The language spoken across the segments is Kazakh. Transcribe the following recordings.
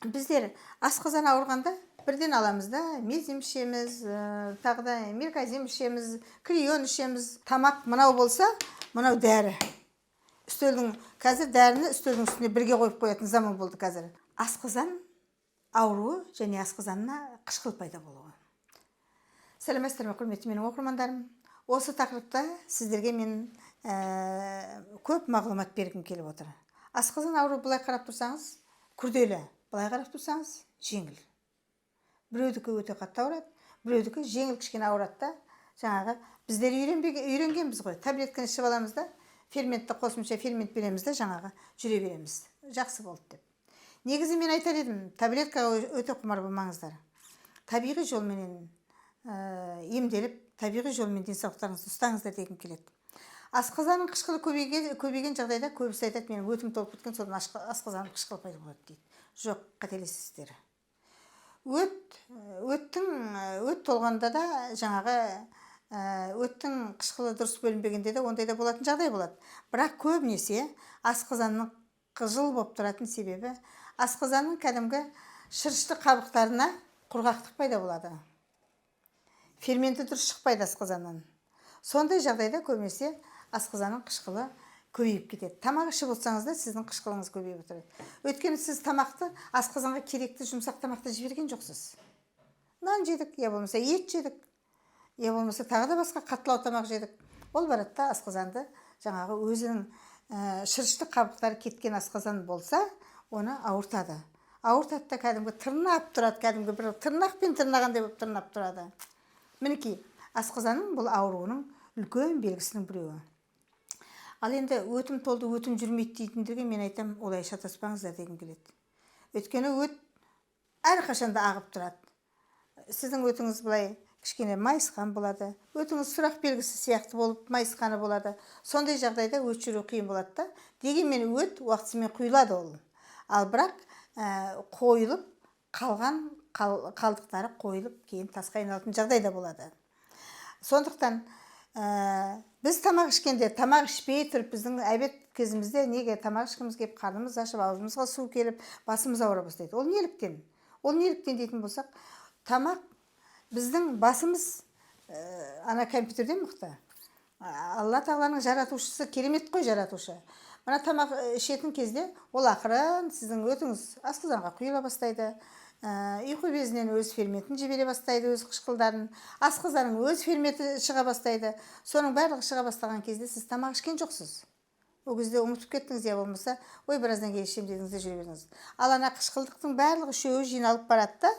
Біздер асқазан ауырғанда бірден аламыз да, мезем ішеміз, тағы да мерказем ішеміз, крион ішеміз. Тамақ мынау болса, мынау дәрі. Қазір дәріні үстелдің үстіне бірге қойып қоятын заман болды қазір. Асқазан ауруы және асқазанына қышқыл пайда болуы. Сәлеметсіздер ме, құрметті менің оқырмандарым. Осы тақырыпта сіздерге мен көп мағлұмат бергім келіп отыр. Асқазан ауруы былай қарап тұрсаңыз күрделі, былай қарап тұрсаңыз жеңіл. Біреудікі өте қатты ауырады, біреудікі жеңіл кішкене ауырады да. Жаңағы біздер үйренгенбіз ғой. Таблетканы ішіп аламыз да, ферментті қосымша фермент береміз да, жаңағы жүре береміз. Жақсы болды деп. Негізі мен айтар едім, таблеткаға өте құмар болмаңыздар. Табиғи жолменен емделіп, табиғи жолмен денсаулықтарыңызды ұстаңыздар дегім келеді. Асқазанның қышқылы көбейген жағдайда көбісі айтады, менің өтім толып кеткен, содан асқазанның қышқылы пайда болады дейді. Жоқ, қателесіздер. Өт толғанда да жаңағы өттің қышқылы дұрыс бөлінбегенде де ондай да болатын жағдай болады. Бірақ көбінесе асқазанның қыжыл болып тұратын себебі асқазанның кәдімгі шырышты қабықтарына құрғақтық пайда болады. Ферменті дұрыс шықпайды асқазаннан. Сондай жағдайда көбінесе асқазанның қышқылы көбейіп кетеді. Тамақ ішіп отырсаңыз да сіздің қышқылыңыз көбейіп отырады. Өйткені сіз тамақты асқазанға керекті жұмсақ тамақты жіберген жоқсыз. Нан жедік, я болмаса ет жедік, я болмаса тағы да басқа қаттылау тамақ жедік. Ол барады да асқазанды жаңағы өзінің шырышты қабықтары кеткен асқазан болса, оны ауыртады. Ауыртады да кәдімгі тырнап тұрады, кәдімгі бір тырнақпен тырнағандай болып тырнап тұрады. Мінекей, асқазанның бұл ауруының үлкен белгісінің біреуі. Ал енді өтім толды, өтім жүрмейді дейтіндерге мен айтам, олай шатаспаңыздар дегім келеді. Өйткені өт әрқашанда ағып тұрады. Сіздің өтіңіз былай кішкене майысқан болады, өтіңіз сұрақ белгісі сияқты болып майысқаны болады. Сондай жағдайда өт жүру қиын болады да. Дегенмен өт уақытысымен құйылады ол. Ал бірақ қойылып, қалған қалдықтары қойылып, кейін тасқа айналатын жағдайда болады. Сондықтан біз тамақ ішкенде, тамақ ішпей тұрып, біздің обед кезімізде неге тамақ ішкіміз келіп, қарнымыз ашып, аузымызға су келіп, басымыз ауыра бастайды. Ол неліктен? Ол неліктен дейтін болсақ, тамақ біздің басымыз ана компьютерден мықты. Алла тағаланың жаратушысы, керемет қой жаратушы. Мына тамақ ішетін кезде ол ақырын сіздің өтіңіз асқазанға құйыла бастайды. Ұйқы безінен өз ферментін жібере бастайды, өз қышқылдарын. Асқазанның өз ферменті шыға бастайды. Соның барлығы шыға бастаған кезде сіз тамақ ішкен жоқсыз. Ол кезде ұмытып кеттіңіз, я болмаса, ой, біраздан кейін ішем дедіңіз де жүре бердіңіз. Ал ана қышқылдықтың барлығы үшеуі жиналып барады да,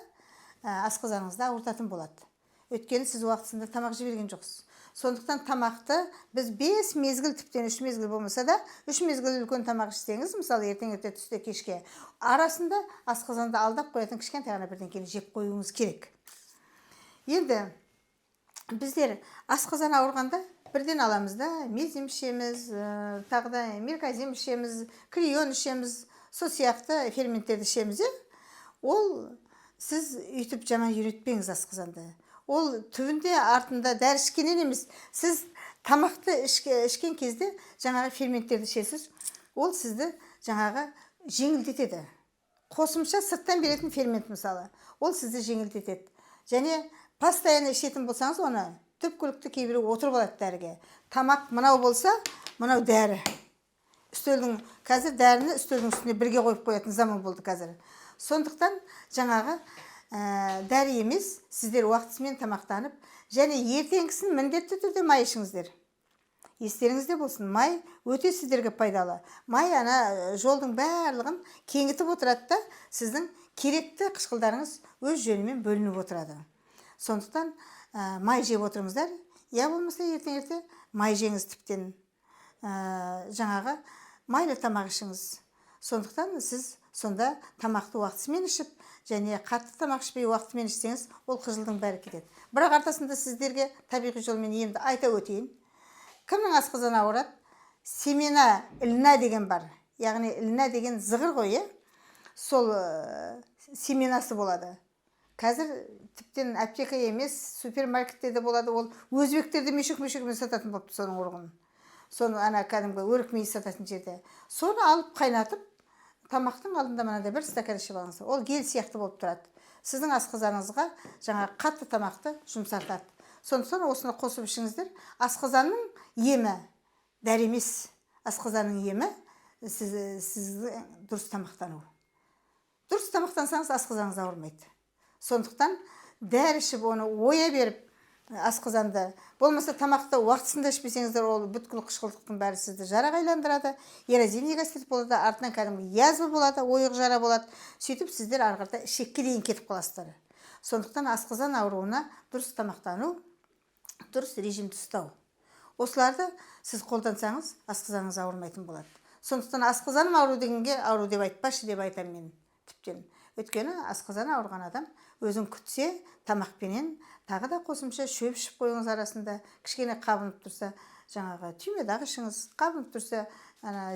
асқазаныңызды ауыртатын болады. Өйткені сіз уақытысында тамақ жіберген жоқсыз. Сондықтан тамақты біз 5 мезгіл, тіптен 3 мезгіл болмаса да, 3 мезгіл үлкен тамақ ішсеңіз, мысалы ертең ерте түсте кешке, арасында асқазанды алдап қоятын кішкентай ғана бірден кейін жеп қоюыңыз керек. Енді біздер асқазан ауырғанда бірден аламыз да, мезем ішеміз, тағы да мерказем ішеміз, крион ішеміз, сол сияқты ферменттерді ішеміз. Ол сіз үйтіп жаман үйретпеңіз асқазанды. Ол түбінде артында дәрі ішкеннен емес, сіз тамақты ішкен кезде жаңағы ферменттерді ішесіз, ол сізді жаңағы жеңілдетеді. Қосымша сырттан беретін фермент мысалы, ол сізді жеңілдетеді. Және постоянно ішетін болсаңыз, оны түпкілікті кейбірі отырып алады дәріге. Тамақ мынау болса, мынау дәрі. Қазір дәріні үстелдің үстіне бірге қойып қоятын заман болды қазір. Сондықтан жаңағы дәрі емес, сіздер уақытысымен тамақтанып, және ертеңгісін міндетті түрде май ішіңіздер. Естеріңізде болсын, май өте сіздерге пайдалы. Май ана жолдың барлығын кеңітіп отырады да, сіздің керекті қышқылдарыңыз өз жөнімен бөлініп отырады. Сондықтан май жеп отырыңыздар, я болмаса ертең май жеңіз, тіптен жаңағы майлы тамақ ішіңіз. Сондықтан сіз сонда тамақты уақытысымен ішіп, және қатты тамақ ішпей уақытымен ішсеңіз, ол қыжылдың бәрі кетеді. Бірақ артасында сіздерге табиғи жолмен емді айта өтейін. Кімнің асқазаны ауырады? Семена ілна деген бар. Яғни ілна деген зығыр ғой, сол семенасы болады. Қазір тіптен аптека емес, супермаркеттерде болады. Ол өзбектерде мешек-мешегімен сататын болыпты соның ұрығын. Соны ана кәдімгі өрік мейіз сататын жерде. Соны алып қайнатып, тамақтың алдында мынандай бір стакан ішіп алыңыз. Ол гель сияқты болып тұрады. Сіздің асқазаныңызға жаңа қатты тамақты жұмсартады. Сондықтан осыны қосып ішіңіздер. Асқазанның емі дәрі емес. Асқазанның емі сізді дұрыс тамақтану. Дұрыс тамақтансаңыз асқазаныңыз ауырмайды. Сондықтан дәрі ішіп оны оя беріп асқазанды, болмаса тамақты уақытысында ішпесеңіздер, ол бүткіл қышқылтықтың бәрі сізді жараға айландырады, эрозивный гастрит болады, артынан кәдімгі язва болады, ойық жара болады. Сөйтіп сіздер ары қарата ішекке дейін кетіп қаласыздар. Сондықтан асқазан ауруына дұрыс тамақтану, дұрыс режимді ұстау. Осыларды сіз қолдансаңыз, асқазаныңыз ауырмайтын болады. Сондықтан асқазаным ауру дегенге ауру деп айтпашы деп айтамын мен тіптен. Өйткені асқазаны ауырған адам өзін күтсе, тамақпенен тағы да қосымша шөп ішіп қойыңыз арасында, кішкене қабынып тұрса, жаңағы түймедақ ішіңіз, қабынып тұрса,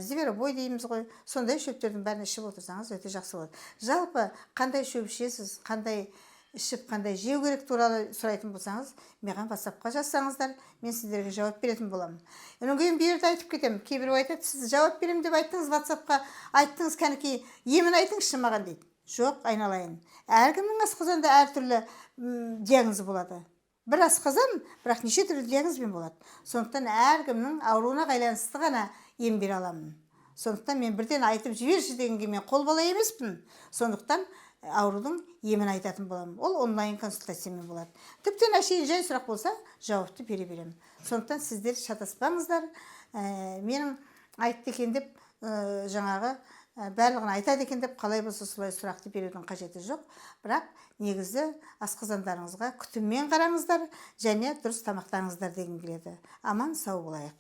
зверобой дейміз ғой, сондай шөптердің бәрін ішіп отырсаңыз өте жақсы болады. Жалпы қандай шөп ішесіз, қандай ішіп, қандай жеу керек туралы сұрайтын болсаңыз, маған WhatsApp-қа жазсаңыздар, мен сіздерге жауап беретін боламын. Онан кейін берді айтып кетемін. Кейбір айтады, сіз жауап беремін деп айттыңыз, WhatsApp-қа айттыңыз, кәнекей емін айтыңызшы маған дейді. Жоқ, айналайын. Әркімнің асқазанда әртүрлі диагнозы болады. Бір асқазан, бірақ неше түрлі диагнозбен болады. Сондықтан әркімнің ауруына байланысты ғана ем бере аламын. Сондықтан мен бірден айтып жіберші дегенге мен қол бала емеспін. Сондықтан аурудың емін айтатын боламын. Ол онлайн консультациямен болады. Тіптен әшейін жай сұрақ болса, жауапты бере беремін. Сондықтан сіздер шатаспаңыздар. Менің айтты екен деп жаңағы барлығын айтады екен деп қалай болса солай сұрақты берудің қажеті жоқ. Бірақ негізі асқазандарыңызға күтіммен қараңыздар және дұрыс тамақтаныңыздар дегім келеді. Аман сау болайық.